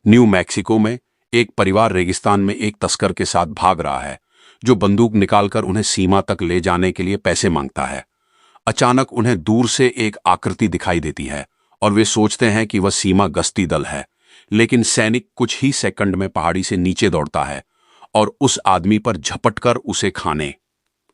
New Mexico में एक परिवार रेगिस्तान में एक तस्कर के साथ भाग रहा है जो बंदूक निकालकर उन्हें सीमा तक ले जाने के लिए पैसे मांगता है। अचानक उन्हें दूर से एक आकृति दिखाई देती है और वे सोचते हैं कि वह सीमा गश्ती दल है, लेकिन सैनिक कुछ ही सेकंड में पहाड़ी से नीचे दौड़ता है और उस आदमी पर झपटकर उसे खाने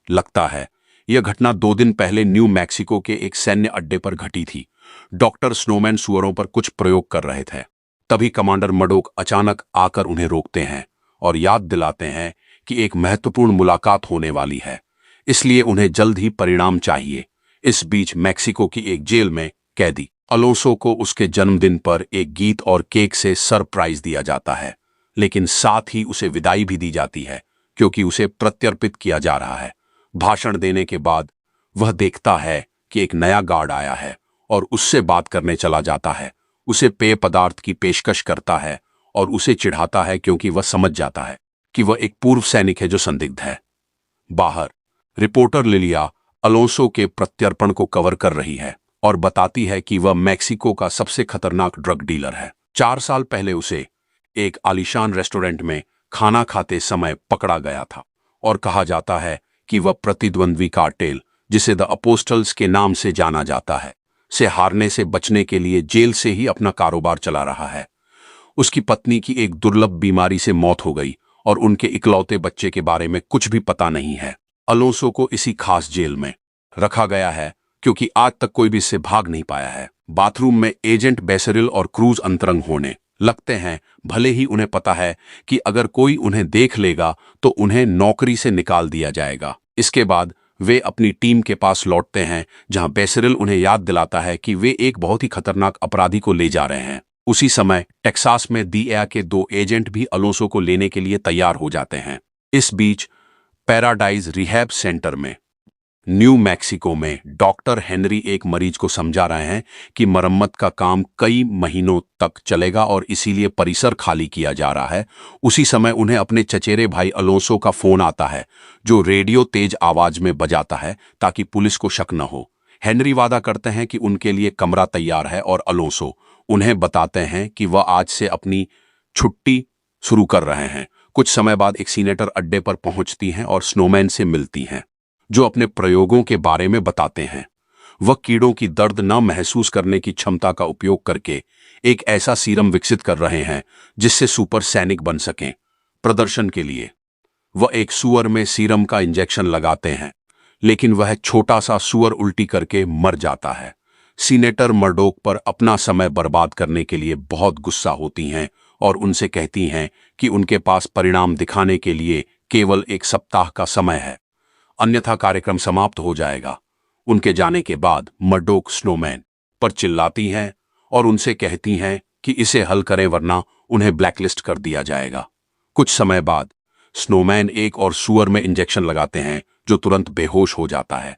लगता है। यह घटना 2 दिन पहले न्यू मैक्सिको के एक सैन्य अड्डे पर घटी थी। डॉक्टर स्नोमैन सुअरों पर कुछ प्रयोग कर रहे थे। तभी कमांडर मडोक अचानक आकर उन्हें रोकते हैं और याद दिलाते हैं कि एक महत्वपूर्ण मुलाकात होने वाली है, इसलिए उन्हें जल्द ही परिणाम चाहिए। इस बीच मैक्सिको की एक जेल में कैदी अलोंसो को उसके जन्मदिन पर एक गीत और केक से सरप्राइज दिया जाता है, लेकिन साथ ही उसे विदाई भी दी जाती है क्योंकि उसे प्रत्यर्पित किया जा रहा है। भाषण देने के बाद वह देखता है कि एक नया गार्ड आया है और उससे बात करने चला जाता है। उसे पेय पदार्थ की पेशकश करता है और उसे चिढ़ाता है क्योंकि वह समझ जाता है कि वह एक पूर्व सैनिक है जो संदिग्ध है। बाहर रिपोर्टर लिलिया अलोंसो के प्रत्यर्पण को कवर कर रही है और बताती है कि वह मैक्सिको का सबसे खतरनाक ड्रग डीलर है। 4 साल पहले उसे एक आलीशान रेस्टोरेंट में खाना खाते समय पकड़ा गया था और कहा जाता है कि वह प्रतिद्वंद्वी कार्टेल, जिसे द अपोस्टल्स के नाम से जाना जाता है, से हारने से बचने के लिए जेल से ही अपना कारोबार चला रहा है। उसकी पत्नी की एक दुर्लभ बीमारी से मौत हो गई और उनके इकलौते बच्चे के बारे में कुछ भी पता नहीं है। अलोंसो को इसी खास जेल में रखा गया है क्योंकि आज तक कोई भी इससे भाग नहीं पाया है। बाथरूम में एजेंट बेसरिल और क्रूज अंतरंग होने लगते हैं, भले ही उन्हें पता है कि अगर कोई उन्हें देख लेगा तो उन्हें नौकरी से निकाल दिया जाएगा। इसके बाद वे अपनी टीम के पास लौटते हैं जहां बेसरिल उन्हें याद दिलाता है कि वे एक बहुत ही खतरनाक अपराधी को ले जा रहे हैं। उसी समय टेक्सास में DEA के 2 एजेंट भी अलोंसो को लेने के लिए तैयार हो जाते हैं। इस बीच पैराडाइज रिहैब सेंटर में न्यू मैक्सिको में डॉक्टर हेनरी एक मरीज को समझा रहे हैं कि मरम्मत का काम कई महीनों तक चलेगा और इसीलिए परिसर खाली किया जा रहा है। उसी समय उन्हें अपने चचेरे भाई अलोंसो का फोन आता है जो रेडियो तेज आवाज में बजाता है ताकि पुलिस को शक न हो। हेनरी वादा करते हैं कि उनके लिए कमरा तैयार है और अलोंसो उन्हें बताते हैं कि वह आज से अपनी छुट्टी शुरू कर रहे हैं। कुछ समय बाद एक सीनेटर अड्डे पर पहुंचती हैं और स्नोमैन से मिलती हैं जो अपने प्रयोगों के बारे में बताते हैं। वह कीड़ों की दर्द न महसूस करने की क्षमता का उपयोग करके एक ऐसा सीरम विकसित कर रहे हैं जिससे सुपर सैनिक बन सकें। प्रदर्शन के लिए वह एक सुअर में सीरम का इंजेक्शन लगाते हैं, लेकिन वह छोटा सा सुअर उल्टी करके मर जाता है। सीनेटर मर्डोक पर अपना समय बर्बाद करने के लिए बहुत गुस्सा होती हैं और उनसे कहती हैं कि उनके पास परिणाम दिखाने के लिए केवल 1 सप्ताह का समय है, अन्यथा कार्यक्रम समाप्त हो जाएगा। उनके जाने के बाद मर्डोक स्नोमैन पर चिल्लाती हैं और उनसे कहती हैं कि इसे हल करें वरना उन्हें ब्लैकलिस्ट कर दिया जाएगा। कुछ समय बाद स्नोमैन एक और सुअर में इंजेक्शन लगाते हैं जो तुरंत बेहोश हो जाता है।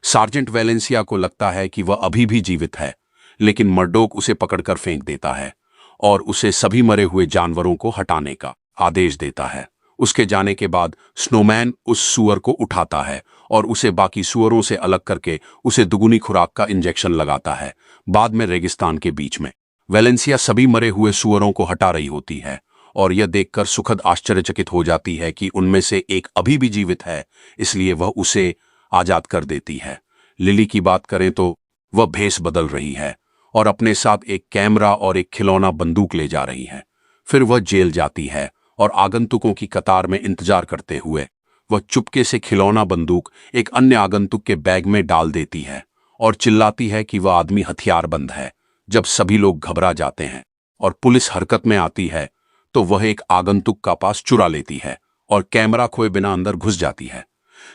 सार्जेंट वेलेंसिया को लगता है कि वह अभी भी जीवित है, लेकिन मर्डोक उसे पकड़कर फेंक देता है और उसे सभी मरे हुए जानवरों को हटाने का आदेश देता है। उसके जाने के बाद स्नोमैन उस सुअर को उठाता है और उसे बाकी सुअरों से अलग करके उसे दुगुनी खुराक का इंजेक्शन लगाता है। बाद में रेगिस्तान के बीच में वेलेंसिया सभी मरे हुए सुअरों को हटा रही होती है और यह देखकर सुखद आश्चर्यचकित हो जाती है कि उनमें से एक अभी भी जीवित है, इसलिए वह उसे आजाद कर देती है। लिली की बात करें तो वह भेष बदल रही है और अपने साथ एक कैमरा और एक खिलौना बंदूक ले जा रही है। फिर वह जेल जाती है और आगंतुकों की कतार में इंतजार करते हुए वह चुपके से खिलौना बंदूक एक अन्य आगंतुक के बैग में डाल देती है और चिल्लाती है कि वह आदमी हथियारबंद है। जब सभी लोग घबरा जाते हैं और पुलिस हरकत में आती है तो वह एक आगंतुक का पास चुरा लेती है और कैमरा खोए बिना अंदर घुस जाती है।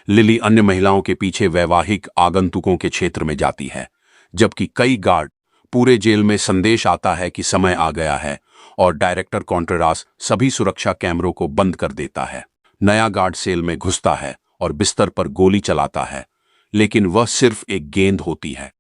लिली अन्य महिलाओं के पीछे वैवाहिक आगंतुकों के क्षेत्र में जाती है, जबकि कई गार्ड पूरे जेल में संदेश आता है कि समय आ गया है और डायरेक्टर कॉन्ट्रेरास सभी सुरक्षा कैमरों को बंद कर देता है। नया गार्ड सेल में घुसता है और बिस्तर पर गोली चलाता है, लेकिन वह सिर्फ एक गेंद होती है।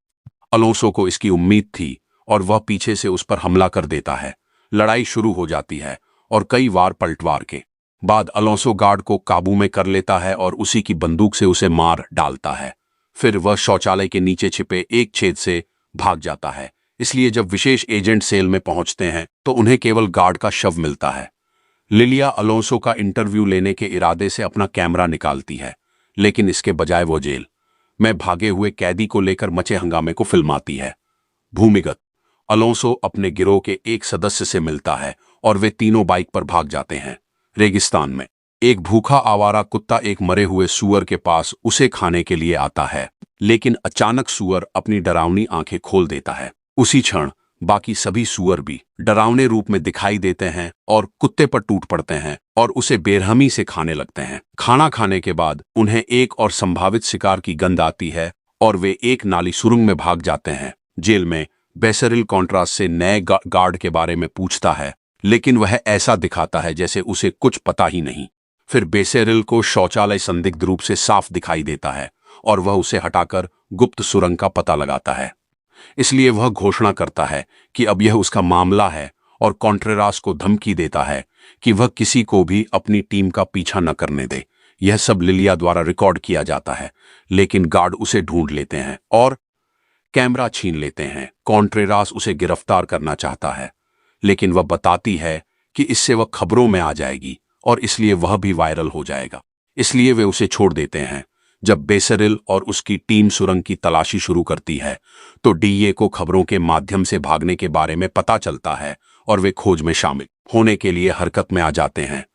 अलोंसो को इसकी उम्मीद थी और वह पीछे से उस पर हमला कर देता है। लड़ाई शुरू हो जाती है और कई वार पलटवार के बाद अलोंसो गार्ड को काबू में कर लेता है और उसी की बंदूक से उसे मार डालता है। फिर वह शौचालय के नीचे छिपे एक छेद से भाग जाता है। इसलिए जब विशेष एजेंट सेल में पहुंचते हैं तो उन्हें केवल गार्ड का शव मिलता है। लिलिया अलोंसो का इंटरव्यू लेने के इरादे से अपना कैमरा निकालती है, लेकिन इसके बजाय वो जेल में भागे हुए कैदी को लेकर मचे हंगामे को फिल्माती है। भूमिगत अलोंसो अपने गिरोह के एक सदस्य से मिलता है और वे तीनों बाइक पर भाग जाते हैं। रेगिस्तान में एक भूखा आवारा कुत्ता एक मरे हुए सूअर के पास उसे खाने के लिए आता है, लेकिन अचानक सूअर अपनी डरावनी आंखें खोल देता है। उसी क्षण बाकी सभी सूअर भी डरावने रूप में दिखाई देते हैं और कुत्ते पर टूट पड़ते हैं और उसे बेरहमी से खाने लगते हैं। खाना खाने के बाद उन्हें एक और संभावित शिकार की गंध आती है और वे एक नाली सुरंग में भाग जाते हैं। जेल में बेसेरिल कॉन्ट्रास से नए गार्ड के बारे में पूछता है, लेकिन वह ऐसा दिखाता है जैसे उसे कुछ पता ही नहीं। फिर बेसेरिल को शौचालय संदिग्ध रूप से साफ दिखाई देता है और वह उसे हटाकर गुप्त सुरंग का पता लगाता है। इसलिए वह घोषणा करता है कि अब यह उसका मामला है और कॉन्ट्रेरास को धमकी देता है कि वह किसी को भी अपनी टीम का पीछा न करने दे। यह सब लिलिया द्वारा रिकॉर्ड किया जाता है, लेकिन गार्ड उसे ढूंढ लेते हैं और कैमरा छीन लेते हैं। कॉन्ट्रेरास उसे गिरफ्तार करना चाहता है, लेकिन वह बताती है कि इससे वह खबरों में आ जाएगी और इसलिए वह भी वायरल हो जाएगा। इसलिए वे उसे छोड़ देते हैं। जब बेसेरिल और उसकी टीम सुरंग की तलाशी शुरू करती है तो डीए को खबरों के माध्यम से भागने के बारे में पता चलता है और वे खोज में शामिल होने के लिए हरकत में आ जाते हैं।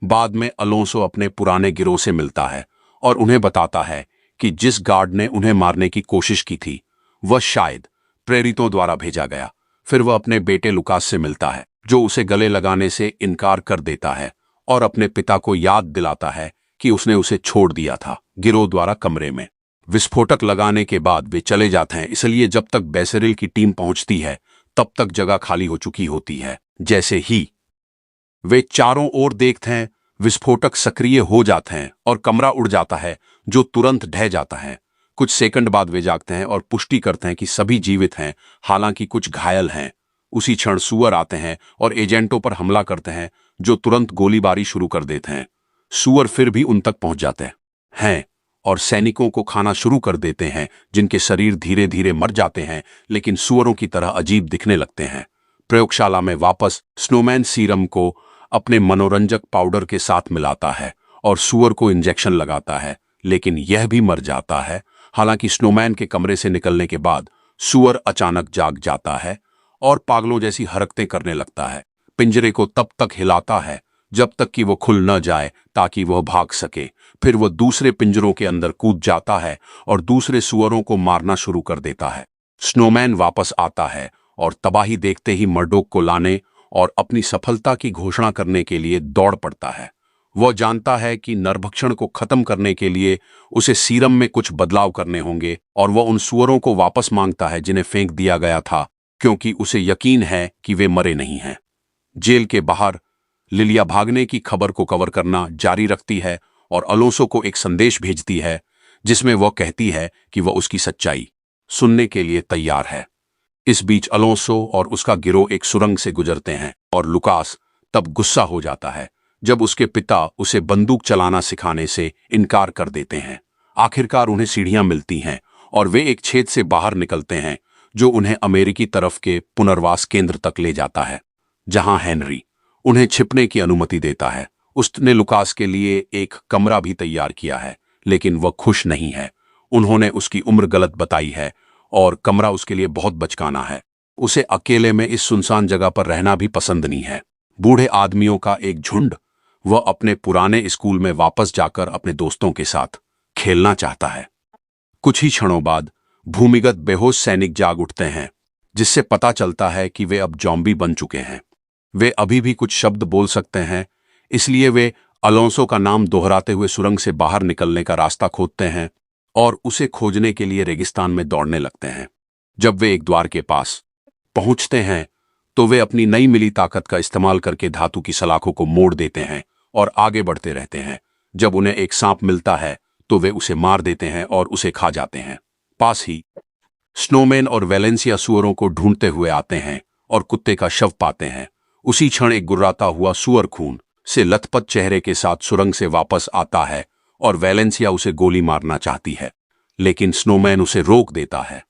बाद में अलोंसो अपने पुराने गिरोह से मिलता है और उन्हें बताता है कि जिस गार्ड ने उन्हें मारने की कोशिश की थी वह शायद प्रेरितों द्वारा भेजा गया। फिर वह अपने बेटे लुकास से मिलता है, जो उसे गले लगाने से इनकार कर देता है और अपने पिता को याद दिलाता है कि उसने उसे छोड़ दिया था। गिरोह द्वारा कमरे में विस्फोटक लगाने के बाद वे चले जाते हैं, इसलिए जब तक बेसेरिल की टीम पहुंचती है तब तक जगह खाली हो चुकी होती है। जैसे ही वे चारों ओर देखते हैं, विस्फोटक सक्रिय हो जाते हैं और कमरा उड़ जाता है, जो तुरंत ढह जाता है। कुछ सेकंड बाद वे जागते हैं और पुष्टि करते हैं कि सभी जीवित हैं, हालांकि कुछ घायल हैं। उसी क्षण सूअर आते हैं और एजेंटों पर हमला करते हैं, जो तुरंत गोलीबारी शुरू कर देते हैं। सूअर फिर भी उन तक पहुंच जाते हैं और सैनिकों को खाना शुरू कर देते हैं, जिनके शरीर धीरे धीरे मर जाते हैं लेकिन सूअरों की तरह अजीब दिखने लगते हैं। प्रयोगशाला में वापस स्नोमैन सीरम को अपने मनोरंजक पाउडर के साथ मिलाता है और सूअर को इंजेक्शन लगाता है, लेकिन यह भी मर जाता है। हालांकि स्नोमैन के कमरे से निकलने के बाद सूअर अचानक जाग जाता है और पागलों जैसी हरकतें करने लगता है। पिंजरे को तब तक हिलाता है जब तक कि वो खुल न जाए ताकि वह भाग सके। फिर वह दूसरे पिंजरों के अंदर कूद जाता है और दूसरे सूअरों को मारना शुरू कर देता है। स्नोमैन वापस आता है और तबाही देखते ही मर्डोक को लाने और अपनी सफलता की घोषणा करने के लिए दौड़ पड़ता है। वह जानता है कि नरभक्षण को खत्म करने के लिए उसे सीरम में कुछ बदलाव करने होंगे और वह उन सूअरों को वापस मांगता है जिन्हें फेंक दिया गया था, क्योंकि उसे यकीन है कि वे मरे नहीं हैं। जेल के बाहर लिलिया भागने की खबर को कवर करना जारी रखती है और अलोंसो को एक संदेश भेजती है, जिसमें वह कहती है कि वह उसकी सच्चाई सुनने के लिए तैयार है। इस बीच अलोंसो और उसका गिरोह एक सुरंग से गुजरते हैं और लुकास तब गुस्सा हो जाता है जब उसके पिता उसे बंदूक चलाना सिखाने से इनकार कर देते हैं। आखिरकार उन्हें सीढ़ियां मिलती हैं और वे एक छेद से बाहर निकलते हैं, जो उन्हें अमेरिकी तरफ के पुनर्वास केंद्र तक ले जाता है, जहां हेनरी उन्हें छिपने की अनुमति देता है। उसने लुकास के लिए एक कमरा भी तैयार किया है, लेकिन वह खुश नहीं है। उन्होंने उसकी उम्र गलत बताई है और कमरा उसके लिए बहुत बचकाना है। उसे अकेले में इस सुनसान जगह पर रहना भी पसंद नहीं है। बूढ़े आदमियों का एक झुंड वह अपने पुराने स्कूल में वापस जाकर अपने दोस्तों के साथ खेलना चाहता है। कुछ ही क्षणों बाद भूमिगत बेहोश सैनिक जाग उठते हैं, जिससे पता चलता है कि वे अब जॉम्बी बन चुके हैं। वे अभी भी कुछ शब्द बोल सकते हैं, इसलिए वे अलोंसो का नाम दोहराते हुए सुरंग से बाहर निकलने का रास्ता खोदते हैं और उसे खोजने के लिए रेगिस्तान में दौड़ने लगते हैं। जब वे एक द्वार के पास पहुंचते हैं तो वे अपनी नई मिली ताकत का इस्तेमाल करके धातु की सलाखों को मोड़ देते हैं और आगे बढ़ते रहते हैं। जब उन्हें एक सांप मिलता है तो वे उसे मार देते हैं और उसे खा जाते हैं। पास ही स्नोमैन और वेलेंसिया सूअरों को ढूंढते हुए आते हैं और कुत्ते का शव पाते हैं। उसी क्षण एक गुर्राता हुआ सूअर खून से लथपथ चेहरे के साथ सुरंग से वापस आता है और वेलेंसिया उसे गोली मारना चाहती है, लेकिन स्नोमैन उसे रोक देता है।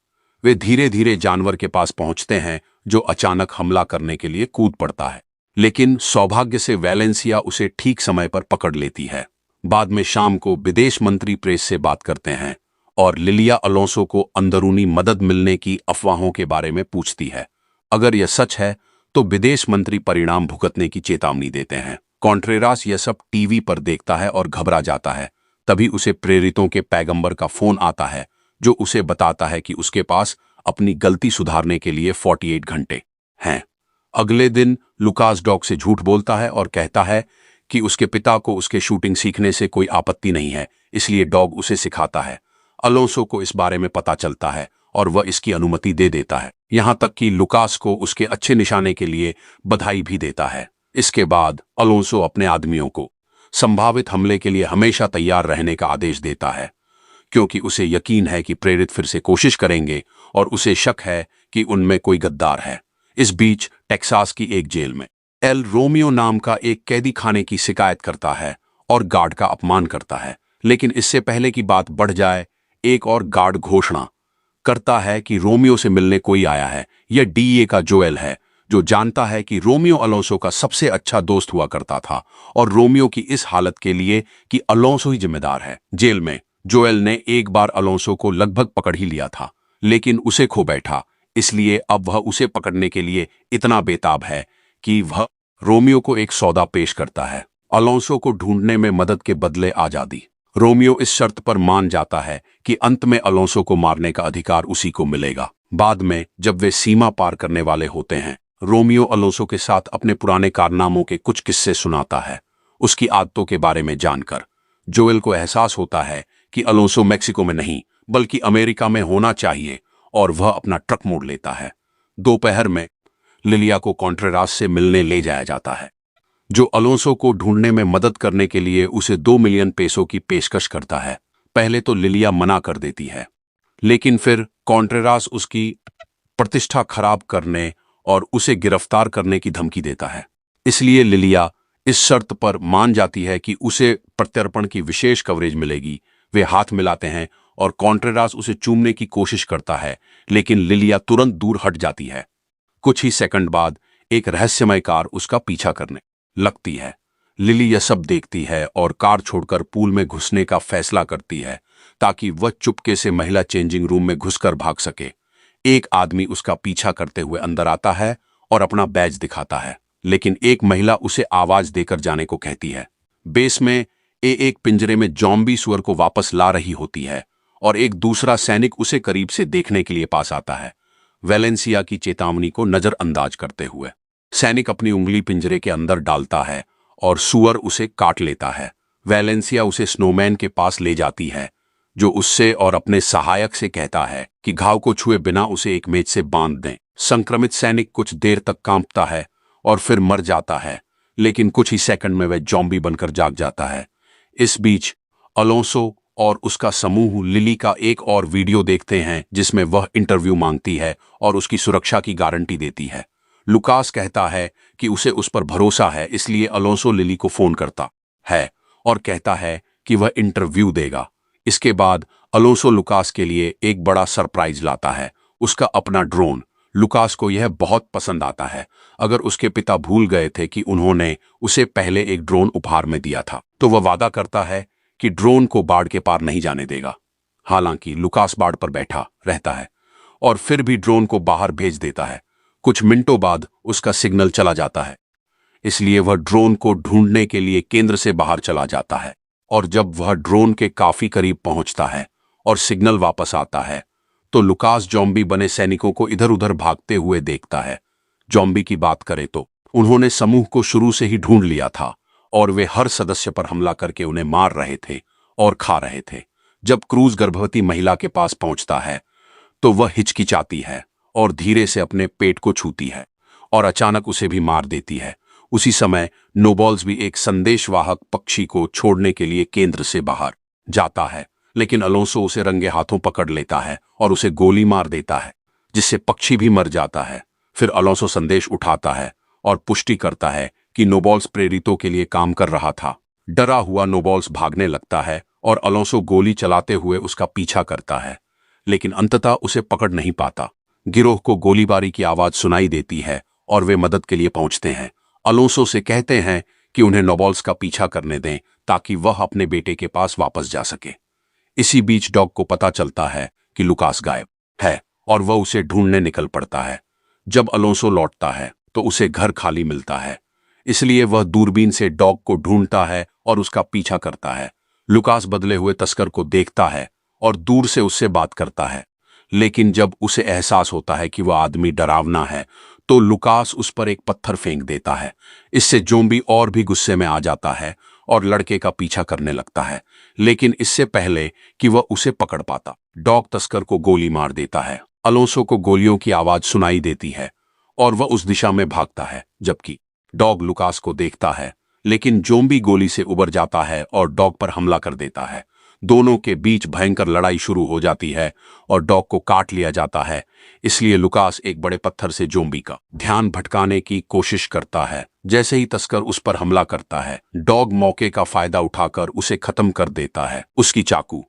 वे धीरे धीरे जानवर के पास पहुंचते हैं जो अचानक हमला करने के लिए कूद पड़ता है, लेकिन सौभाग्य से वैलेंसिया उसे ठीक समय पर पकड़ लेती है। बाद में शाम को विदेश मंत्री प्रेस से बात करते हैं और लिलिया अलोंसो को अंदरूनी मदद मिलने की अफवाहों के बारे में पूछती है। अगर यह सच है तो विदेश मंत्री परिणाम भुगतने की चेतावनी देते हैं। कॉन्ट्रेरास यह सब टीवी पर देखता है और घबरा जाता है। तभी उसे प्रेरितों के पैगंबर का फोन आता है जो उसे बताता है कि उसके पास अपनी गलती सुधारने के लिए 48 घंटे हैं। अगले दिन लुकास डॉग से झूठ बोलता है और कहता है कि उसके पिता को उसके शूटिंग सीखने से कोई आपत्ति नहीं है, इसलिए डॉग उसे सिखाता है। अलोंसो को इस बारे में पता चलता है और वह इसकी अनुमति दे देता है, यहां तक कि लुकास को उसके अच्छे निशाने के लिए बधाई भी देता है। इसके बाद अलोंसो अपने आदमियों को संभावित हमले के लिए हमेशा तैयार रहने का आदेश देता है, क्योंकि उसे यकीन है कि प्रेरित फिर से कोशिश करेंगे और उसे शक है कि उनमें कोई गद्दार है। इस बीच टेक्सास की एक जेल में एल रोमियो नाम का एक कैदी खाने की शिकायत करता है और गार्ड का अपमान करता है, लेकिन इससे पहले कि बात बढ़ जाए एक और गार्ड घोषणा करता है कि रोमियो से मिलने कोई आया है। यह डीए का जोएल है, जो जानता है कि रोमियो अलोंसो का सबसे अच्छा दोस्त हुआ करता था और रोमियो की इस हालत के लिए कि अलोंसो ही जिम्मेदार है। जेल में जोएल ने एक बार अलोंसो को लगभग पकड़ ही लिया था, लेकिन उसे खो बैठा, इसलिए अब वह उसे पकड़ने के लिए इतना बेताब है कि वह रोमियो को एक सौदा पेश करता है, अलोंसो को ढूंढने में मदद के बदले आजादी। रोमियो इस शर्त पर मान जाता है कि अंत में अलोंसो को मारने का अधिकार उसी को मिलेगा। बाद में जब वे सीमा पार करने वाले होते हैं, रोमियो अलोंसो के साथ अपने पुराने कारनामों के कुछ किस्से सुनाता है। उसकी आदतों के बारे में जानकर जोएल को एहसास होता है कि अलोंसो मैक्सिको में नहीं बल्कि अमेरिका में होना चाहिए और वह अपना ट्रक मोड़ लेता है। दोपहर में लिलिया को कॉन्ट्रेरास से मिलने ले जाया जाता है, जो अलोंसो को ढूंढने में मदद करने के लिए उसे 2 मिलियन पेसो की पेशकश करता है। पहले तो लिलिया मना कर देती है, लेकिन फिर कॉन्ट्रेरास उसकी प्रतिष्ठा खराब करने और उसे गिरफ्तार करने की धमकी देता है, इसलिए लिलिया इस शर्त पर मान जाती है कि उसे प्रत्यर्पण की विशेष कवरेज मिलेगी। वे हाथ मिलाते हैं और कॉन्ट्रेरास उसे चूमने की कोशिश करता है, लेकिन लिलिया तुरंत दूर हट जाती है। कुछ ही सेकंड बाद एक रहस्यमय कार उसका पीछा करने लगती है। लिली यह सब देखती है और कार छोड़कर पूल में घुसने का फैसला करती है ताकि वह चुपके से महिला चेंजिंग रूम में घुसकर भाग सके। एक आदमी उसका पीछा करते हुए अंदर आता है और अपना बैज दिखाता है, लेकिन एक महिला उसे आवाज देकर जाने को कहती है। बेस में एक पिंजरे में जॉम्बी सुअर को वापस ला रही होती है और एक दूसरा सैनिक उसे करीब से देखने के लिए पास आता है। वैलेंसिया की चेतावनी को नजरअंदाज करते हुए सैनिक अपनी उंगली पिंजरे के अंदर डालता है और सुअर उसे काट लेता है। वैलेंसिया उसे स्नोमैन के पास ले जाती है, जो उससे और अपने सहायक से कहता है कि घाव को छुए बिना उसे एक मेज से बांध दें। संक्रमित सैनिक कुछ देर तक कांपता है और फिर मर जाता है, लेकिन कुछ ही सेकंड में वह जॉम्बी बनकर जाग जाता है। इस बीच अलोंसो और उसका समूह लिली का एक और वीडियो देखते हैं जिसमें वह इंटरव्यू मांगती है और उसकी सुरक्षा की गारंटी देती है। लुकास कहता है कि उसे उस पर भरोसा है, इसलिए अलोंसो लिली को फोन करता है और कहता है कि वह इंटरव्यू देगा। इसके बाद अलोंसो लुकास के लिए एक बड़ा सरप्राइज लाता है, उसका अपना ड्रोन। लुकास को यह बहुत पसंद आता है। अगर उसके पिता भूल गए थे कि उन्होंने उसे पहले एक ड्रोन उपहार में दिया था, तो वह वादा करता है कि ड्रोन को बाढ़ के पार नहीं जाने देगा। हालांकि लुकास बाढ़ पर बैठा रहता है और फिर भी ड्रोन को बाहर भेज देता है। कुछ मिनटों बाद उसका सिग्नल चला जाता है, इसलिए वह ड्रोन को ढूंढने के लिए केंद्र से बाहर चला जाता है। और जब वह ड्रोन के काफी करीब पहुंचता है और सिग्नल वापस आता है, तो लुकास जॉम्बी बने सैनिकों को इधर उधर भागते हुए देखता है। जॉम्बी की बात करें तो उन्होंने समूह को शुरू से ही ढूंढ लिया था और वे हर सदस्य पर हमला करके उन्हें मार रहे थे और खा रहे थे। जब क्रूज गर्भवती महिला के पास पहुंचता है तो वह हिचकिचाती है और धीरे से अपने पेट को छूती है और अचानक उसे भी मार देती है। उसी समय नोबॉल्स भी एक संदेशवाहक पक्षी को छोड़ने के लिए केंद्र से बाहर जाता है, लेकिन अलोंसो उसे रंगे हाथों पकड़ लेता है और उसे गोली मार देता है, जिससे पक्षी भी मर जाता है। फिर अलोंसो संदेश उठाता है और पुष्टि करता है कि नोबॉल्स प्रेरितों के लिए काम कर रहा था। डरा हुआ नोबॉल्स भागने लगता है और अलोंसो गोली चलाते हुए उसका पीछा करता है, लेकिन अंततः उसे पकड़ नहीं पाता। गिरोह को गोलीबारी की आवाज सुनाई देती है और वे मदद के लिए पहुंचते हैं। अलोंसो से कहते हैं कि उन्हें नोबल्स का पीछा करने दें ताकि वह अपने बेटे के पास वापस जा सके। इसी बीच डॉग को पता चलता है कि लुकास गायब है और वह उसे ढूंढने निकल पड़ता है। जब अलोंसो लौटता है तो उसे घर खाली मिलता है, इसलिए वह दूरबीन से डॉग को ढूंढता है और उसका पीछा करता है। लुकास बदले हुए तस्कर को देखता है और दूर से उससे बात करता है, लेकिन जब उसे एहसास होता है कि वह आदमी डरावना है तो लुकास उस पर एक पत्थर फेंक देता है। इससे जोम्बी और भी गुस्से में आ जाता है और लड़के का पीछा करने लगता है, लेकिन इससे पहले कि वह उसे पकड़ पाता, डॉग तस्कर को गोली मार देता है। अलोंसो को गोलियों की आवाज सुनाई देती है और वह उस दिशा में भागता है, जबकि डॉग लुकास को देखता है, लेकिन जोम्बी गोली से उबर जाता है और डॉग पर हमला कर देता है। दोनों के बीच भयंकर लड़ाई शुरू हो जाती है और डॉग को काट लिया जाता है। इसलिए लुकास एक बड़े पत्थर से जोम्बी का ध्यान भटकाने की कोशिश करता है। जैसे ही तस्कर उस पर हमला करता है, डॉग मौके का फायदा उठाकर उसे खत्म कर देता है, उसकी चाकू।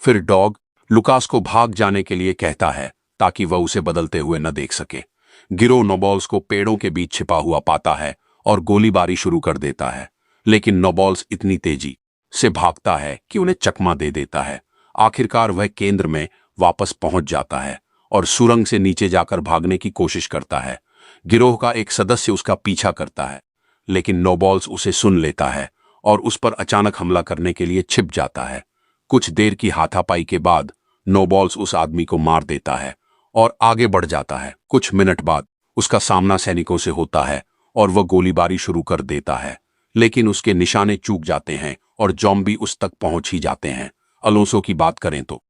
फिर डॉग लुकास को भाग जाने के लिए कहता है ताकि वह उसे बदलते हुए न देख सके। गिरोह नोबल्स को पेड़ों के बीच छिपा हुआ पाता है और गोलीबारी शुरू कर देता है, लेकिन नोबल्स इतनी तेजी से भागता है कि उन्हें चकमा दे देता है। आखिरकार वह केंद्र में वापस पहुंच जाता है और सुरंग से नीचे जाकर भागने की कोशिश करता है। गिरोह का एक सदस्य उसका पीछा करता है, लेकिन नोबल्स उसे सुन लेता है और उस पर अचानक हमला करने के लिए छिप जाता है। कुछ देर की हाथापाई के बाद नोबल्स उस आदमी को मार देता है और आगे बढ़ जाता है। कुछ मिनट बाद उसका सामना सैनिकों से होता है और वह गोलीबारी शुरू कर देता है, लेकिन उसके निशाने चूक जाते हैं और जॉम्बी उस तक पहुंच ही जाते हैं। अलोंसो की बात करें तो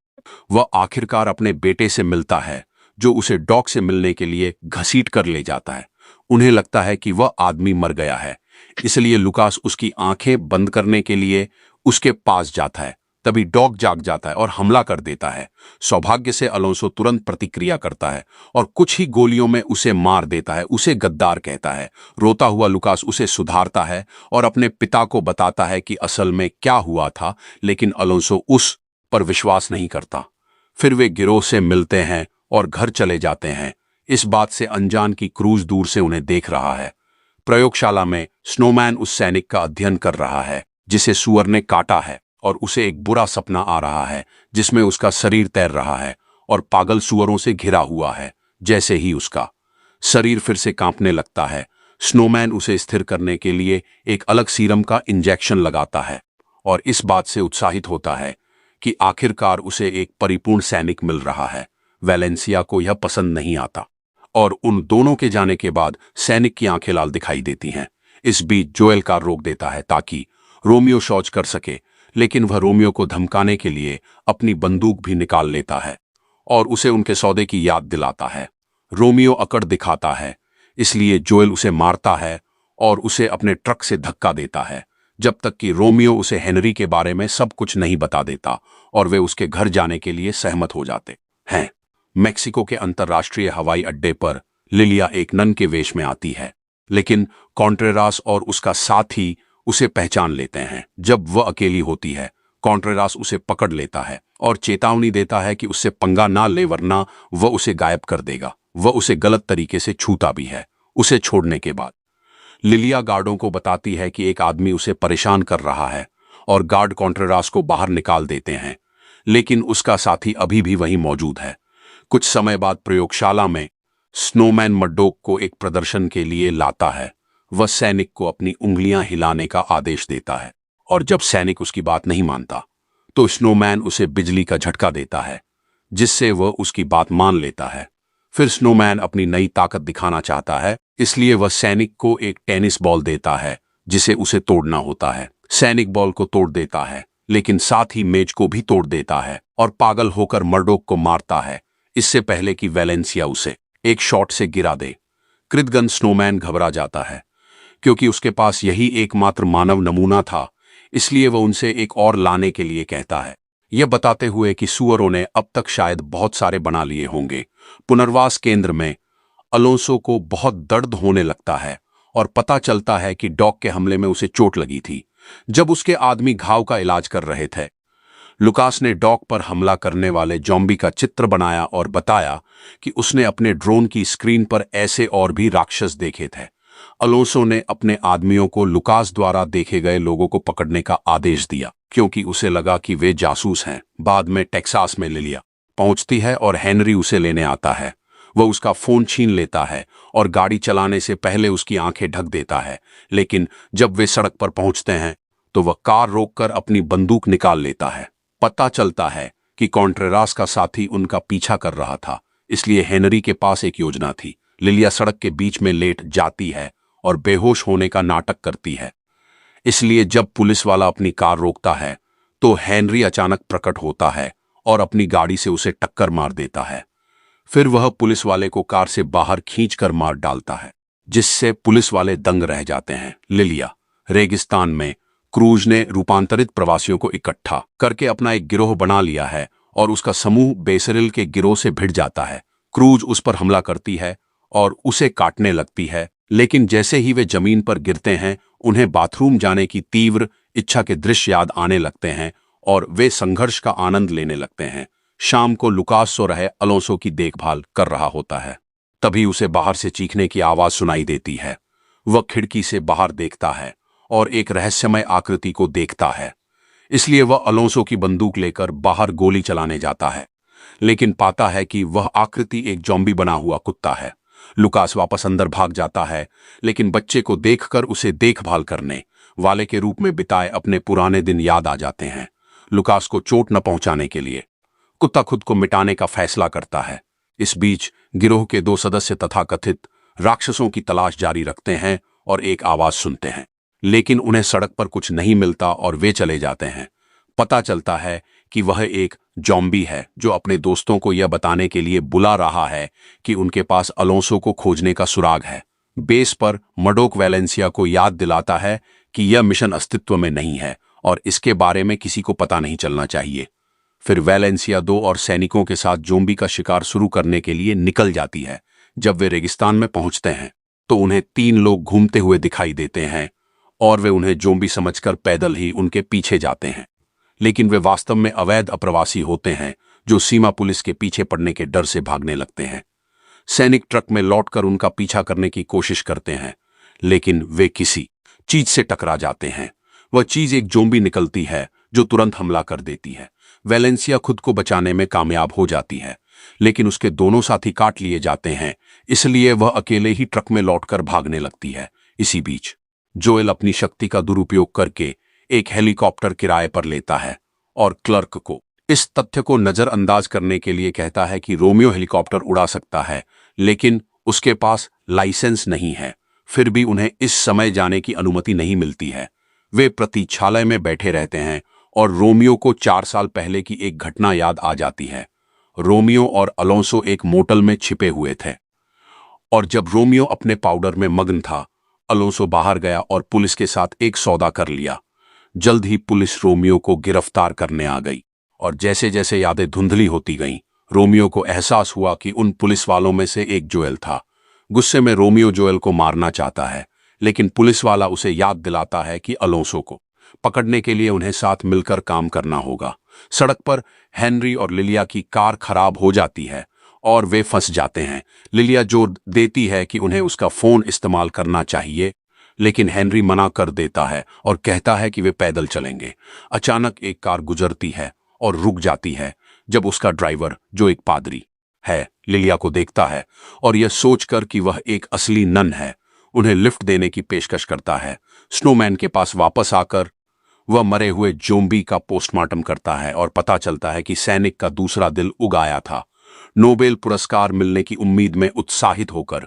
वह आखिरकार अपने बेटे से मिलता है, जो उसे डॉग से मिलने के लिए घसीट कर ले जाता है। उन्हें लगता है कि वह आदमी मर गया है, इसलिए लुकास उसकी आंखें बंद करने के लिए उसके पास जाता है। तभी डॉग जाग जाता है और हमला कर देता है। सौभाग्य से अलोंसो तुरंत प्रतिक्रिया करता है और कुछ ही गोलियों में उसे मार देता है। उसे गद्दार कहता है। रोता हुआ लुकास उसे सुधारता है और अपने पिता को बताता है कि असल में क्या हुआ था, लेकिन अलोंसो उस पर विश्वास नहीं करता। फिर वे गिरोह से मिलते हैं और घर चले जाते हैं, इस बात से अनजान की क्रूज दूर से उन्हें देख रहा है। प्रयोगशाला में स्नोमैन उस सैनिक का अध्ययन कर रहा है जिसे सुअर ने काटा है, और उसे एक बुरा सपना आ रहा है जिसमें उसका शरीर तैर रहा है और पागल सुअरों से घिरा हुआ है। जैसे ही उसका शरीर फिर से कांपने लगता है, स्नोमैन उसे स्थिर करने के लिए एक अलग सीरम का इंजेक्शन लगाता है और इस बात से उत्साहित होता है कि आखिरकार उसे एक परिपूर्ण सैनिक मिल रहा है। वैलेंसिया को यह पसंद नहीं आता और उन दोनों के जाने के बाद सैनिक की आंखें लाल दिखाई देती हैं। इस बीच जोएल कार रोक देता है ताकि रोमियो शौच कर सके, लेकिन वह रोमियो को धमकाने के लिए अपनी बंदूक भी निकाल लेता है और उसे उनके सौदे की याद दिलाता है। रोमियो अकड़ दिखाता है, इसलिए जोएल उसे मारता है और उसे अपने ट्रक से धक्का देता है, जब तक कि रोमियो उसे हेनरी के बारे में सब कुछ नहीं बता देता और वे उसके घर जाने के लिए सहमत हो जाते हैं। मेक्सिको के अंतर्राष्ट्रीय हवाई अड्डे पर लिलिया एक नन के वेश में आती है, लेकिन कॉन्ट्रेरास और उसका साथी उसे पहचान लेते हैं। जब वह अकेली होती है, कॉन्ट्रेरास उसे पकड़ लेता है और चेतावनी देता है कि उससे पंगा ना ले वरना वह उसे गायब कर देगा। वह उसे गलत तरीके से छूता भी है। उसे छोड़ने के बाद लिलिया गार्डों को बताती है कि एक आदमी उसे परेशान कर रहा है और गार्ड कॉन्ट्रेरास को बाहर निकाल देते हैं, लेकिन उसका साथी अभी भी वहीं मौजूद है। कुछ समय बाद प्रयोगशाला में स्नोमैन मड्डोक को एक प्रदर्शन के लिए लाता है। वह सैनिक को अपनी उंगलियां हिलाने का आदेश देता है और जब सैनिक उसकी बात नहीं मानता तो स्नोमैन उसे बिजली का झटका देता है, जिससे वह उसकी बात मान लेता है। फिर स्नोमैन अपनी नई ताकत दिखाना चाहता है, इसलिए वह सैनिक को एक टेनिस बॉल देता है जिसे उसे तोड़ना होता है। सैनिक बॉल को तोड़ देता है, लेकिन साथ ही मेज को भी तोड़ देता है और पागल होकर मर्डोक को मारता है, इससे पहले कि वैलेंसिया उसे एक शॉट से गिरा दे। कृतगन स्नोमैन घबरा जाता है क्योंकि उसके पास यही एकमात्र मानव नमूना था, इसलिए वह उनसे एक और लाने के लिए कहता है, यह बताते हुए कि सुअरों ने अब तक शायद बहुत सारे बना लिए होंगे। पुनर्वास केंद्र में अलोंसो को बहुत दर्द होने लगता है और पता चलता है कि डॉग के हमले में उसे चोट लगी थी जब उसके आदमी घाव का इलाज कर रहे थे। लुकास ने डॉग पर हमला करने वाले जॉम्बी का चित्र बनाया और बताया कि उसने अपने ड्रोन की स्क्रीन पर ऐसे और भी राक्षस देखे थे। अलोंसो ने अपने आदमियों को लुकास द्वारा देखे गए लोगों को पकड़ने का आदेश दिया, क्योंकि उसे लगा कि वे जासूस हैं। बाद में टेक्सास में लिलिया पहुंचती है और हेनरी उसे लेने आता है। वह उसका फोन छीन लेता है और गाड़ी चलाने से पहले उसकी आंखें ढक देता है, लेकिन जब वे सड़क पर पहुंचते हैं तो वह कार रोककर अपनी बंदूक निकाल लेता है। पता चलता है कि कॉन्ट्रेरास का साथी उनका पीछा कर रहा था, इसलिए हेनरी के पास एक योजना थी। लिलिया सड़क के बीच में लेट जाती है और बेहोश होने का नाटक करती है। इसलिए जब पुलिस वाला अपनी कार रोकता है तो हेनरी अचानक प्रकट होता है और अपनी गाड़ी से उसे टक्कर मार देता है। फिर वह पुलिस वाले को कार से बाहर खींचकर मार डालता है, जिससे पुलिस वाले दंग रह जाते हैं। लिलिया रेगिस्तान में क्रूज ने रूपांतरित प्रवासियों को इकट्ठा करके अपना एक गिरोह बना लिया है और उसका समूह बेसरिल के गिरोह से भिड़ जाता है। क्रूज उस पर हमला करती है और उसे काटने लगती है, लेकिन जैसे ही वे जमीन पर गिरते हैं उन्हें बाथरूम जाने की तीव्र इच्छा के दृश्य याद आने लगते हैं और वे संघर्ष का आनंद लेने लगते हैं। शाम को लुकास सो रहे अलोंसो की देखभाल कर रहा होता है। तभी उसे बाहर से चीखने की आवाज सुनाई देती है। वह खिड़की से बाहर देखता है और एक रहस्यमय आकृति को देखता है, इसलिए वह अलोंसो की बंदूक लेकर बाहर गोली चलाने जाता है, लेकिन पाता है कि वह आकृति एक जॉम्बी बना हुआ कुत्ता है। लुकास वापस अंदर भाग जाता है, लेकिन बच्चे को देखकर उसे देखभाल करने वाले के रूप में बिताए अपने पुराने दिन याद आ जाते हैं। लुकास को चोट न पहुंचाने के लिए कुत्ता खुद को मिटाने का फैसला करता है। इस बीच गिरोह के 2 सदस्य तथाकथित राक्षसों की तलाश जारी रखते हैं और एक आवाज सुनते हैं, लेकिन उन्हें सड़क पर कुछ नहीं मिलता और वे चले जाते हैं। पता चलता है कि वह एक जॉम्बी है जो अपने दोस्तों को यह बताने के लिए बुला रहा है कि उनके पास अलोंसो को खोजने का सुराग है। बेस पर मडोक वैलेंसिया को याद दिलाता है कि यह मिशन अस्तित्व में नहीं है और इसके बारे में किसी को पता नहीं चलना चाहिए। फिर वैलेंसिया 2 और सैनिकों के साथ जोम्बी का शिकार शुरू करने के लिए निकल जाती है। जब वे रेगिस्तान में पहुंचते हैं तो उन्हें 3 लोग घूमते हुए दिखाई देते हैं और वे उन्हें जोम्बी समझकर पैदल ही उनके पीछे जाते हैं, लेकिन वे वास्तव में अवैध अप्रवासी होते हैं जो सीमा पुलिस के पीछे पड़ने के डर से भागने लगते हैं। सैनिक ट्रक में लौटकर उनका पीछा करने की कोशिश करते हैं, लेकिन वे किसी चीज से टकरा जाते हैं। वह चीज एक जोम्बी निकलती है जो तुरंत हमला कर देती है। वैलेंसिया खुद को बचाने में कामयाब हो जाती है, लेकिन उसके दोनों साथी काट लिए जाते हैं, इसलिए वह अकेले ही ट्रक में लौटकर भागने लगती है। इसी बीच जोएल अपनी शक्ति का दुरुपयोग करके एक हेलीकॉप्टर किराए पर लेता है और क्लर्क को इस तथ्य को नजरअंदाज करने के लिए कहता है कि रोमियो हेलीकॉप्टर उड़ा सकता है, लेकिन उसके पास लाइसेंस नहीं है। फिर भी उन्हें इस समय जाने की अनुमति नहीं मिलती है। वे प्रतीक्षालय में बैठे रहते हैं और रोमियो को 4 साल पहले की एक घटना याद आ जाती है। रोमियो और अलोंसो एक मोटल में छिपे हुए थे और जब रोमियो अपने पाउडर में मग्न था, अलोंसो बाहर गया और पुलिस के साथ एक सौदा कर लिया। जल्द ही पुलिस रोमियो को गिरफ्तार करने आ गई और जैसे जैसे यादें धुंधली होती गईं, रोमियो को एहसास हुआ कि उन पुलिस वालों में से एक जोएल था। गुस्से में रोमियो जोएल को मारना चाहता है, लेकिन पुलिस वाला उसे याद दिलाता है कि अलोंसो को पकड़ने के लिए उन्हें साथ मिलकर काम करना होगा। सड़क पर हेनरी और लिलिया की कार खराब हो जाती है और वे फंस जाते हैं। लिलिया जोर देती है कि उन्हें उसका फोन इस्तेमाल करना चाहिए, लेकिन हेनरी मना कर देता है और कहता है कि वे पैदल चलेंगे। अचानक एक कार गुजरती है और रुक जाती है। जब उसका ड्राइवर, जो एक पादरी है, लिलिया को देखता है और यह सोचकर कि वह एक असली नन है, उन्हें लिफ्ट देने की पेशकश करता है। स्नोमैन के पास वापस आकर वह मरे हुए जोम्बी का पोस्टमार्टम करता है और पता चलता है कि सैनिक का दूसरा दिल उगाया था। नोबेल पुरस्कार मिलने की उम्मीद में उत्साहित होकर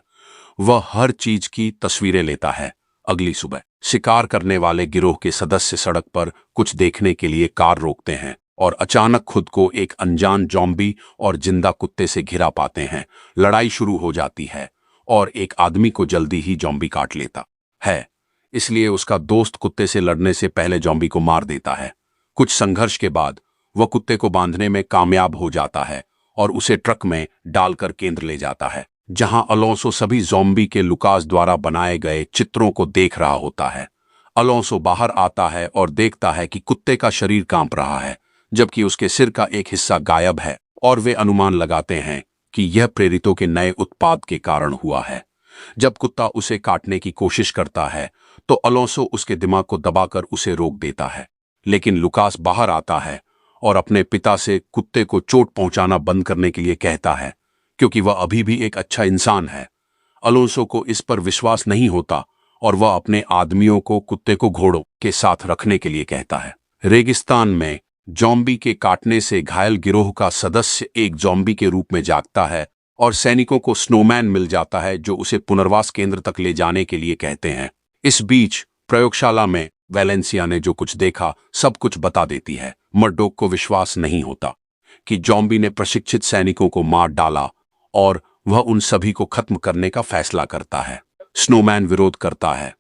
वह हर चीज की तस्वीरें लेता है। अगली सुबह शिकार करने वाले गिरोह के सदस्य सड़क पर कुछ देखने के लिए कार रोकते हैं और अचानक खुद को एक अनजान जॉम्बी और जिंदा कुत्ते से घिरा पाते हैं। लड़ाई शुरू हो जाती है और एक आदमी को जल्दी ही जॉम्बी काट लेता है, इसलिए उसका दोस्त कुत्ते से लड़ने से पहले जॉम्बी को मार देता है। कुछ संघर्ष के बाद वह कुत्ते को बांधने में कामयाब हो जाता है और उसे ट्रक में डालकर केंद्र ले जाता है, जहां अलोंसो सभी ज़ॉम्बी के लुकास द्वारा बनाए गए चित्रों को देख रहा होता है। अलोंसो बाहर आता है और देखता है कि कुत्ते का शरीर कांप रहा है, जबकि उसके सिर का एक हिस्सा गायब है और वे अनुमान लगाते हैं कि यह प्रेरितों के नए उत्पाद के कारण हुआ है। जब कुत्ता उसे काटने की कोशिश करता है तो अलोंसो उसके दिमाग को दबाकर उसे रोक देता है, लेकिन लुकास बाहर आता है और अपने पिता से कुत्ते को चोट पहुंचाना बंद करने के लिए कहता है, क्योंकि वह अभी भी एक अच्छा इंसान है। अलोंसो को इस पर विश्वास नहीं होता और वह अपने आदमियों को कुत्ते को घोड़ों के साथ रखने के लिए कहता है। रेगिस्तान में जॉम्बी के काटने से घायल गिरोह का सदस्य एक जॉम्बी के रूप में जागता है और सैनिकों को स्नोमैन मिल जाता है जो उसे पुनर्वास केंद्र तक ले जाने के लिए कहते हैं। इस बीच प्रयोगशाला में वैलेंसिया ने जो कुछ देखा सब कुछ बता देती है। मर्डोक को विश्वास नहीं होता कि जॉम्बी ने प्रशिक्षित सैनिकों को मार डाला और वह उन सभी को खत्म करने का फैसला करता है। स्नोमैन विरोध करता है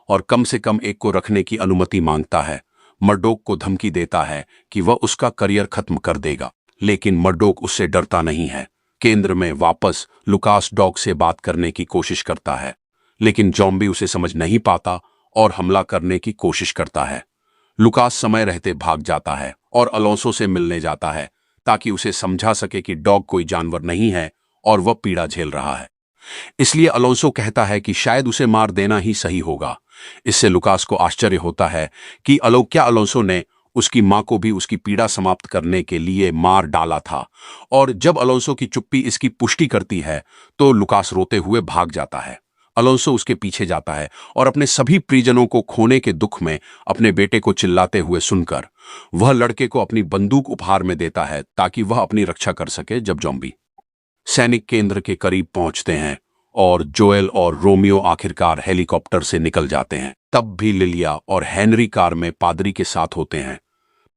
और कम से कम एक को रखने की अनुमति मांगता है। मर्डोक को धमकी देता है कि वह उसका करियर खत्म कर देगा, लेकिन मर्डोक उससे डरता नहीं है। केंद्र में वापस लुकास डॉग से बात करने की कोशिश करता है, लेकिन जॉम्बी उसे समझ नहीं पाता और हमला करने की कोशिश करता है। लुकास समय रहते भाग जाता है और अलोंसो से मिलने जाता है ताकि उसे समझा सके कि डॉग कोई जानवर नहीं है और वह पीड़ा झेल रहा है। इसलिए अलोंसो कहता है कि शायद उसे मार देना ही सही होगा। इससे लुकास को आश्चर्य होता है कि क्या अलोंसो ने उसकी मां को भी उसकी पीड़ा समाप्त करने के लिए मार डाला था। और जब अलोंसो की चुप्पी इसकी पुष्टि करती है तो लुकास रोते हुए भाग जाता है। अलोंसो उसके पीछे जाता है और अपने सभी परिजनों को खोने के दुख में अपने बेटे को चिल्लाते हुए सुनकर वह लड़के को अपनी बंदूक उपहार में देता है ताकि वह अपनी रक्षा कर सके। जब जॉम्बी सैनिक केंद्र के करीब पहुंचते हैं और जोएल और रोमियो आखिरकार हेलीकॉप्टर से निकल जाते हैं, तब भी लिलिया और हेनरी कार में पादरी के साथ होते हैं।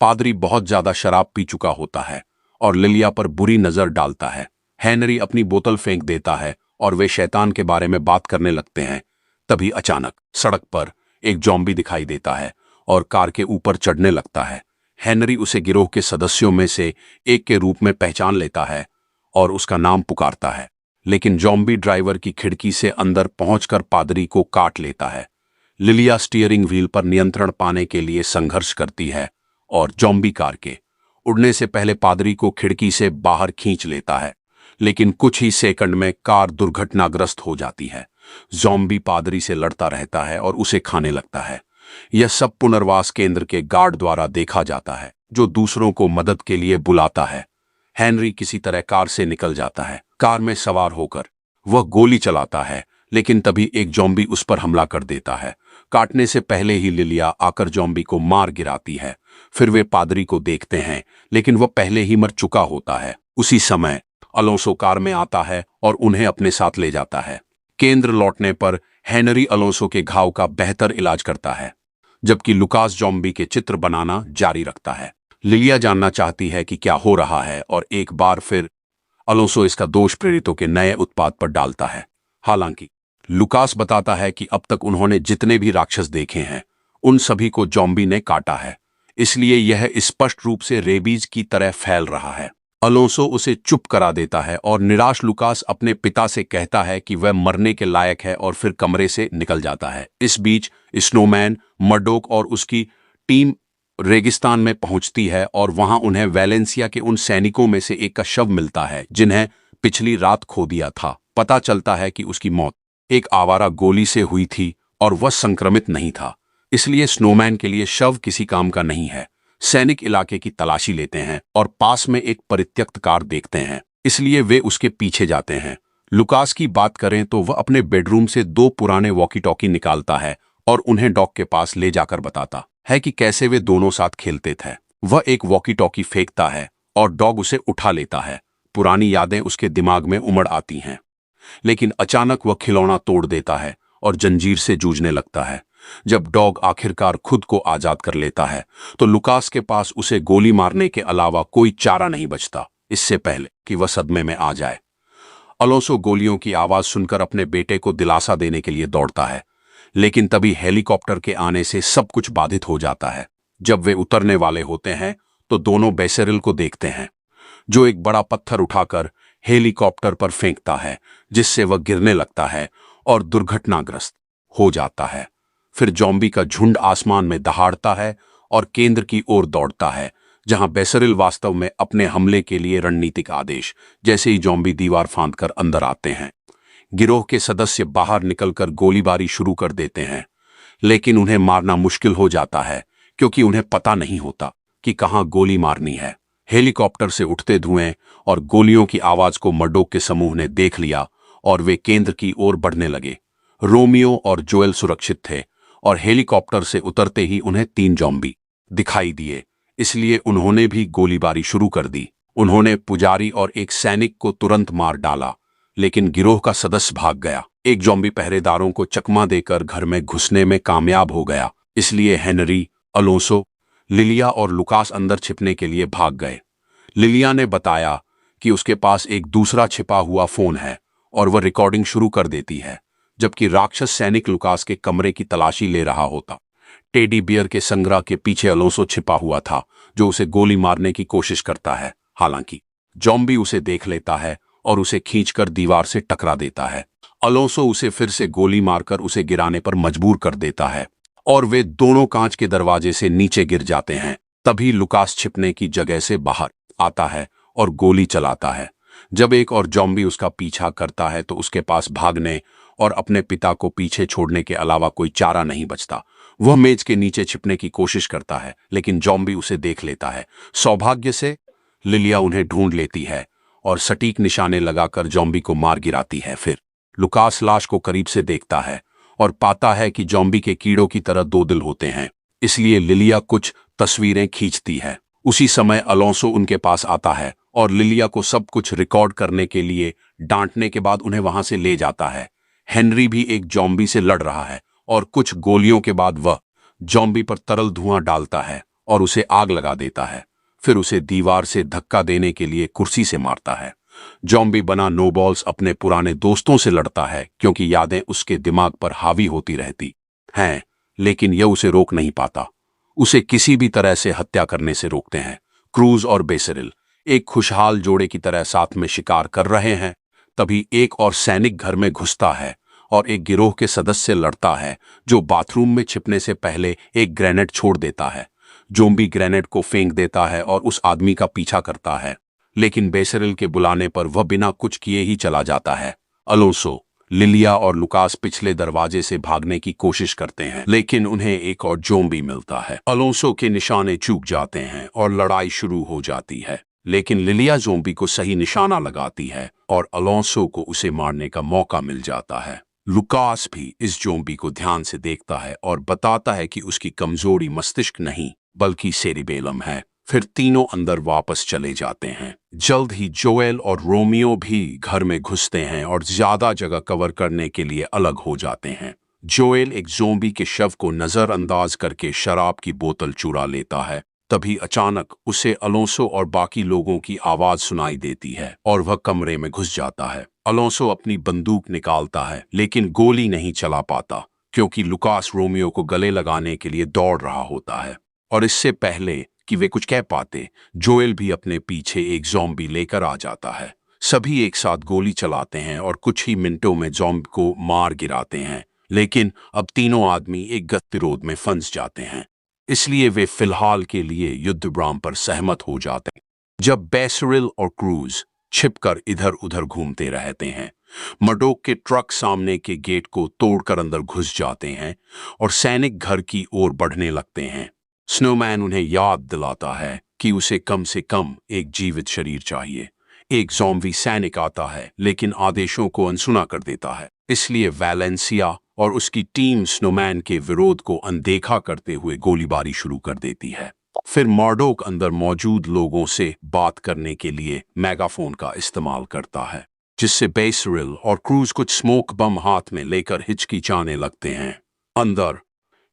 पादरी बहुत ज्यादा शराब पी चुका होता है और लिलिया पर बुरी नजर डालता है। हेनरी अपनी बोतल फेंक देता है और वे शैतान के बारे में बात करने लगते हैं। तभी अचानक सड़क पर एक जॉम्बी दिखाई देता है और कार के ऊपर चढ़ने लगता है। हेनरी उसे गिरोह के सदस्यों में से एक के रूप में पहचान लेता है और उसका नाम पुकारता है, लेकिन जॉम्बी ड्राइवर की खिड़की से अंदर पहुंचकर पादरी को काट लेता है। लिलिया स्टीयरिंग व्हील पर नियंत्रण पाने के लिए संघर्ष करती है और जॉम्बी कार के उड़ने से पहले पादरी को खिड़की से बाहर खींच लेता है, लेकिन कुछ ही सेकंड में कार दुर्घटनाग्रस्त हो जाती है। जॉम्बी पादरी से लड़ता रहता है और उसे खाने लगता है। यह सब पुनर्वास केंद्र के गार्ड द्वारा देखा जाता है, जो दूसरों को मदद के लिए बुलाता है। हेनरी किसी तरह कार से निकल जाता है। कार में सवार होकर वह गोली चलाता है, लेकिन तभी एक जॉम्बी उस पर हमला कर देता है। काटने से पहले ही लिलिया आकर जॉम्बी को मार गिराती है। फिर वे पादरी को देखते हैं, लेकिन वह पहले ही मर चुका होता है। उसी समय अलोंसो कार में आता है और उन्हें अपने साथ ले जाता है। केंद्र लौटने पर हेनरी अलोंसो के घाव का बेहतर इलाज करता है, जबकि लुकास जॉम्बी के चित्र बनाना जारी रखता है। लिलिया जानना चाहती है कि क्या हो रहा है और एक बार फिर अलोंसो इसका दोष प्रेरितों के नए उत्पाद पर डालता है। हालांकि लुकास बताता है कि अब तक उन्होंने जितने भी राक्षस देखे हैं उन सभी को जॉम्बी ने काटा है, इसलिए यह स्पष्ट रूप से रेबीज की तरह फैल रहा है। अलोंसो उसे चुप करा देता है और निराश लुकास अपने पिता से कहता है कि वह मरने के लायक है और फिर कमरे से निकल जाता है। इस बीच स्नोमैन, मर्डोक और उसकी टीम रेगिस्तान में पहुंचती है और वहां उन्हें वैलेंसिया के उन सैनिकों में से एक का शव मिलता है जिन्हें पिछली रात खो दिया था। पता चलता है कि उसकी मौत एक आवारा गोली से हुई थी और वह संक्रमित नहीं था, इसलिए स्नोमैन के लिए शव किसी काम का नहीं है। सैनिक इलाके की तलाशी लेते हैं और पास में एक परित्यक्त कार देखते हैं, इसलिए वे उसके पीछे जाते हैं। लुकास की बात करें तो वह अपने बेडरूम से 2 पुराने वॉकी टॉकी निकालता है और उन्हें डॉग के पास ले जाकर बताता है कि कैसे वे दोनों साथ खेलते थे। वह एक वॉकी टॉकी फेंकता है और डॉग उसे उठा लेता है। पुरानी यादें उसके दिमाग में उमड़ आती हैं, लेकिन अचानक वह खिलौना तोड़ देता है और जंजीर से जूझने लगता है। जब डॉग आखिरकार खुद को आजाद कर लेता है तो लुकास के पास उसे गोली मारने के अलावा कोई चारा नहीं बचता, इससे पहले कि वह सदमे में आ जाए। अलोंसो गोलियों की आवाज सुनकर अपने बेटे को दिलासा देने के लिए दौड़ता है, लेकिन तभी हेलीकॉप्टर के आने से सब कुछ बाधित हो जाता है। जब वे उतरने वाले होते हैं तो दोनों बेसेरिल को देखते हैं, जो एक बड़ा पत्थर उठाकर हेलीकॉप्टर पर फेंकता है, जिससे वह गिरने लगता है और दुर्घटनाग्रस्त हो जाता है। फिर जॉम्बी का झुंड आसमान में दहाड़ता है और केंद्र की ओर दौड़ता है, जहां बेसरिल वास्तव में अपने हमले के लिए रणनीतिक आदेश जैसे ही जॉम्बी दीवार फांदकर अंदर आते हैं। गिरोह के सदस्य बाहर निकलकर गोलीबारी शुरू कर देते हैं, लेकिन उन्हें मारना मुश्किल हो जाता है क्योंकि उन्हें पता नहीं होता कि कहां गोली मारनी है। हेलीकॉप्टर से उठते धुएं और गोलियों की आवाज को मर्डोक के समूह ने देख लिया और वे केंद्र की ओर बढ़ने लगे। रोमियो और जोएल सुरक्षित थे और हेलीकॉप्टर से उतरते ही उन्हें 3 जॉम्बी दिखाई दिए, इसलिए उन्होंने भी गोलीबारी शुरू कर दी। उन्होंने पुजारी और एक सैनिक को तुरंत मार डाला, लेकिन गिरोह का सदस्य भाग गया। एक जॉम्बी पहरेदारों को चकमा देकर घर में घुसने में कामयाब हो गया, इसलिए हेनरी, अलोंसो, लिलिया और लुकास अंदर छिपने के लिए भाग गए। लिलिया ने बताया कि उसके पास एक दूसरा छिपा हुआ फोन है और वह रिकॉर्डिंग शुरू कर देती है, जबकि राक्षस सैनिक लुकास के कमरे की तलाशी ले रहा होता। टेडी बियर के संग्रह के पीछे अलोंसो छिपा हुआ था, जो उसे गोली मारने की कोशिश करता है। हालांकि जॉम्बी उसे देख लेता है और उसे खींचकर दीवार से टकरा देता है। अलोंसो उसे फिर से गोली मारकर उसे गिराने पर मजबूर कर देता है और वे दोनों कांच के दरवाजे से नीचे गिर जाते हैं। तभी लुकास छिपने की जगह से बाहर आता है और गोली चलाता है। जब एक और जॉम्बी उसका पीछा करता है तो उसके पास भागने और अपने पिता को पीछे छोड़ने के अलावा कोई चारा नहीं बचता। वह मेज के नीचे छिपने की कोशिश करता है, लेकिन जॉम्बी उसे देख लेता है। सौभाग्य से लिलिया उन्हें ढूंढ लेती है और सटीक निशाने लगाकर जॉम्बी को मार गिराती है। फिर लुकास लाश को करीब से देखता है और पाता है कि जॉम्बी के कीड़ों की तरह 2 दिल होते हैं, इसलिए लिलिया कुछ तस्वीरें खींचती है। उसी समय अलोंसो उनके पास आता है और लिलिया को सब कुछ रिकॉर्ड करने के लिए डांटने के बाद उन्हें वहां से ले जाता है। हेनरी भी एक जॉम्बी से लड़ रहा है और कुछ गोलियों के बाद वह जॉम्बी पर तरल धुआं डालता है और उसे आग लगा देता है। फिर उसे दीवार से धक्का देने के लिए कुर्सी से मारता है। जॉम्बी बना नोबॉल्स अपने पुराने दोस्तों से लड़ता है क्योंकि यादें उसके दिमाग पर हावी होती रहती हैं, लेकिन यह उसे रोक नहीं पाता। उसे किसी भी तरह से हत्या करने से रोकते हैं। क्रूज और बेसरिल एक खुशहाल जोड़े की तरह साथ में शिकार कर रहे हैं। तभी एक और सैनिक घर में घुसता है और एक गिरोह के सदस्य से लड़ता है, जो बाथरूम में छिपने से पहले एक ग्रेनेड छोड़ देता है। जोम्बी ग्रेनेड को फेंक देता है और उस आदमी का पीछा करता है, लेकिन बेसरिल के बुलाने पर वह बिना कुछ किए ही चला जाता है। अलोंसो, लिलिया और लुकास पिछले दरवाजे से भागने की कोशिश करते हैं, लेकिन उन्हें एक और जोम्बी मिलता है। अलोंसो के निशाने चूक जाते हैं और लड़ाई शुरू हो जाती है, लेकिन लिलिया जोम्बी को सही निशाना लगाती है और अलोंसो को उसे मारने का मौका मिल जाता है। लुकास भी इस जोम्बी को ध्यान से देखता है और बताता है कि उसकी कमजोरी मस्तिष्क नहीं बल्कि सेरिबेलम है। फिर तीनों अंदर वापस चले जाते हैं। जल्द ही जोएल और रोमियो भी घर में घुसते हैं और ज्यादा जगह कवर करने के लिए अलग हो जाते हैं। जोएल एक ज़ोंबी के शव को नजरअंदाज करके शराब की बोतल चुरा लेता है। तभी अचानक उसे अलोंसो और बाकी लोगों की आवाज सुनाई देती है और वह कमरे में घुस जाता है। अलोंसो अपनी बंदूक निकालता है, लेकिन गोली नहीं चला पाता क्योंकि लुकास रोमियो को गले लगाने के लिए दौड़ रहा होता है। और इससे पहले कि वे कुछ कह पाते, जोएल भी अपने पीछे एक ज़ॉम्बी लेकर आ जाता है। सभी एक साथ गोली चलाते हैं और कुछ ही मिनटों में ज़ॉम्बी को मार गिराते हैं, लेकिन अब तीनों आदमी एक गतिरोध में फंस जाते हैं, इसलिए वे फिलहाल के लिए युद्ध विराम पर सहमत हो जाते हैं। जब बेसरिल और क्रूज छिपकर इधर उधर घूमते रहते हैं, मर्डोक के ट्रक सामने के गेट को तोड़कर अंदर घुस जाते हैं और सैनिक घर की ओर बढ़ने लगते हैं। स्नोमैन उन्हें याद दिलाता है कि उसे कम से कम एक जीवित शरीर चाहिए। एक ज़ॉम्बी सैनिक आता है, लेकिन आदेशों को अनसुना कर देता है, इसलिए वैलेंसिया और उसकी टीम स्नोमैन के विरोध को अनदेखा करते हुए गोलीबारी शुरू कर देती है। फिर मर्डोक अंदर मौजूद लोगों से बात करने के लिए मेगाफोन का इस्तेमाल करता है, जिससे बेसरिल और क्रूज कुछ स्मोक बम हाथ में लेकर हिचकिचाने लगते हैं। अंदर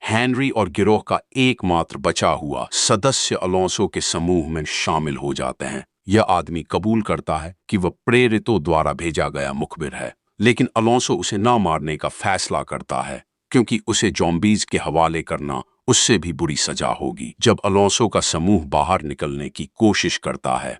हेनरी और गिरोह का एकमात्र बचा हुआ सदस्य अलोंसो के समूह में शामिल हो जाते हैं। यह आदमी कबूल करता है कि वह प्रेरितों द्वारा भेजा गया मुखबिर है, लेकिन अलोंसो उसे ना मारने का फैसला करता है क्योंकि उसे ज़ॉम्बीज़ के हवाले करना उससे भी बुरी सजा होगी। जब अलोंसो का समूह बाहर निकलने की कोशिश करता है,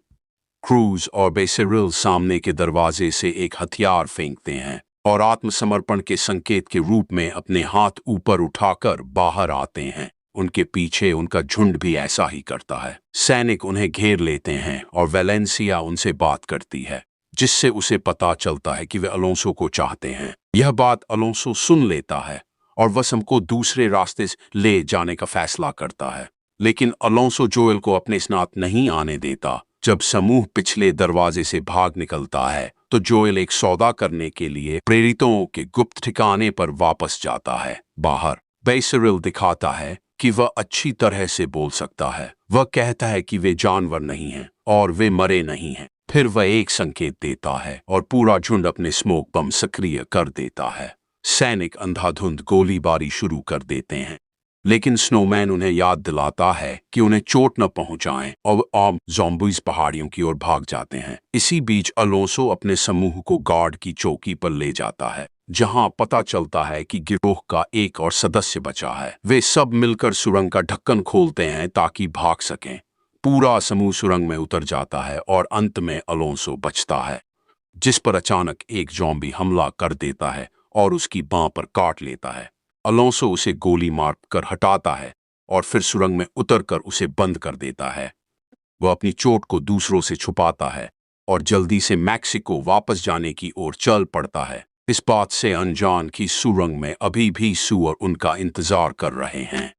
क्रूज और बेसरिल सामने के दरवाजे से एक हथियार फेंकते हैं और आत्मसमर्पण के संकेत के रूप में अपने हाथ ऊपर उठाकर बाहर आते हैं। उनके पीछे उनका झुंड भी ऐसा ही करता है। सैनिक उन्हें घेर लेते हैं और वेलेंसिया उनसे बात करती है, जिससे उसे पता चलता है कि वे अलोंसो को चाहते हैं। यह बात अलोंसो सुन लेता है और वसम को दूसरे रास्ते से ले जाने का फैसला करता है। लेकिन अलोंसो जोएल को अपने साथ नहीं आने देता। जब समूह पिछले दरवाजे से भाग निकलता है तो जोएल एक सौदा करने के लिए प्रेरितों के गुप्त ठिकाने पर वापस जाता है। बाहर बेसिरिल दिखाता है कि वह अच्छी तरह से बोल सकता है। वह कहता है कि वे जानवर नहीं हैं और वे मरे नहीं हैं। फिर वह एक संकेत देता है और पूरा झुंड अपने स्मोक बम सक्रिय कर देता है। सैनिक अंधाधुंध गोलीबारी शुरू कर देते हैं, लेकिन स्नोमैन उन्हें याद दिलाता है कि उन्हें चोट न पहुंचाएं और आम ज़ॉम्बीज़ पहाड़ियों की ओर भाग जाते हैं। इसी बीच अलोंसो अपने समूह को गार्ड की चौकी पर ले जाता है, जहां पता चलता है कि गिरोह का एक और सदस्य बचा है। वे सब मिलकर सुरंग का ढक्कन खोलते हैं ताकि भाग सकें। पूरा समूह सुरंग में उतर जाता है और अंत में अलोंसो बचता है, जिस पर अचानक एक ज़ॉम्बी हमला कर देता है और उसकी बांह पर काट लेता है। अलोंसो उसे गोली मार कर हटाता है और फिर सुरंग में उतरकर उसे बंद कर देता है। वह अपनी चोट को दूसरों से छुपाता है और जल्दी से मैक्सिको वापस जाने की ओर चल पड़ता है, इस बात से अनजान कि सुरंग में अभी भी सू और उनका इंतजार कर रहे हैं।